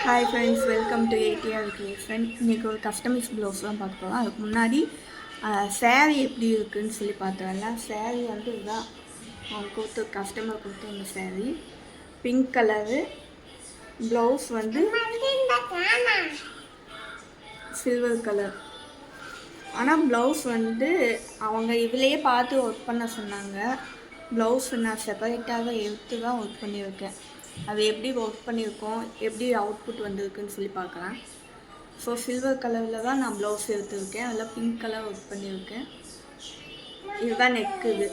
Hi friends, welcome to ADR creation. இன்றைக்கி ஒரு customise blouse தான் பார்க்க போகிறோம். அதுக்கு முன்னாடி சேரீ எப்படி இருக்குதுன்னு சொல்லி பார்த்தோம்ல. சேரீ வந்து இதுதான் அவங்க கஸ்டமர் கொடுத்த இந்த சேரீ பிங்க் கலரு. ப்ளவுஸ் வந்து சில்வர் கலர். ஆனால் ப்ளவுஸ் வந்து அவங்க இதிலையே பார்த்து ஒர்க் பண்ண சொன்னாங்க. ப்ளவுஸ் நான் செப்பரேட்டாக எடுத்து தான் ஒர்க் பண்ணியிருக்கேன். அது எப்படி ஒர்க் பண்ணியிருக்கோம், எப்படி அவுட்புட் வந்திருக்குன்னு சொல்லி பார்க்கலாம். ஸோ சில்வர் கலரில் தான் நான் ப்ளவுஸ் எடுத்துருக்கேன். அதில் பிங்க் கலர் ஒர்க் பண்ணியிருக்கேன். இதுதான் நெக்கு, இது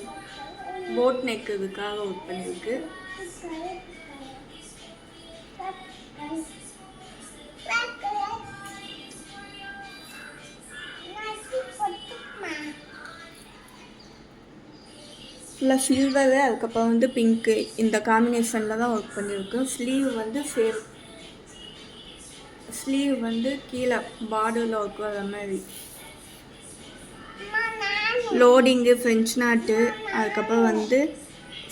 போட் நெக், இதுக்காக ஒர்க் பண்ணியிருக்கு. ஃபுல்லாக சில்வரு, அதுக்கப்புறம் வந்து பிங்க்கு, இந்த காம்பினேஷனில் தான் ஒர்க் பண்ணியிருக்கோம். ஸ்லீவ் வந்து சேம், ஸ்லீவ் வந்து கீழே பார்டரில் ஒர்க் வர மாதிரி. லோடிங்கு, ஃப்ரெஞ்ச் நாட்டு, அதுக்கப்புறம் வந்து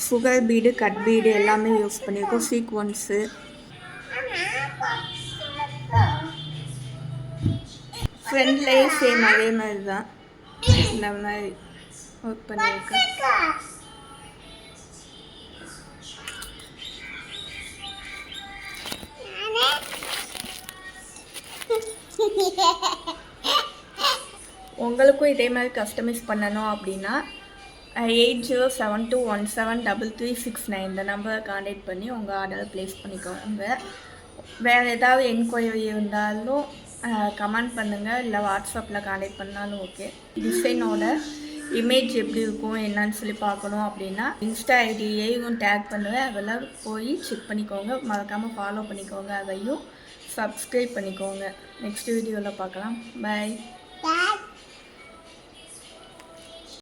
சுகர் பீடு, கட் பீடு எல்லாமே யூஸ் பண்ணியிருக்கோம். சீக்வன்ஸு ஃப்ரெண்ட்லேயே சேம் அதே மாதிரி தான் இந்த மாதிரி ஒர்க் பண்ணியிருக்கேன். உங்களுக்கும் இதே மாதிரி கஸ்டமைஸ் பண்ணணும் அப்படின்னா 8072173369 இந்த நம்பரை கான்டாக்ட் பண்ணி உங்கள் ஆர்டரை ப்ளேஸ் பண்ணிக்கோங்க. வேறு ஏதாவது என்கொயரி இருந்தாலும் கமெண்ட் பண்ணுங்கள், இல்லை வாட்ஸ்அப்பில் கான்டாக்ட் பண்ணாலும் ஓகே. டிசைனோட இமேஜ் எப்படி இருக்கும் என்னன்னு சொல்லி பார்க்கணும் அப்படின்னா இன்ஸ்டா ஐடியையும் டேக் பண்ணுவேன். அதெல்லாம் போய் செக் பண்ணிக்கோங்க. மறக்காமல் ஃபாலோ பண்ணிக்கோங்க. அதையும் சப்ஸ்கிரைப் பண்ணிக்கோங்க. நெக்ஸ்ட் வீடியோவில் பார்க்கலாம். பாய்.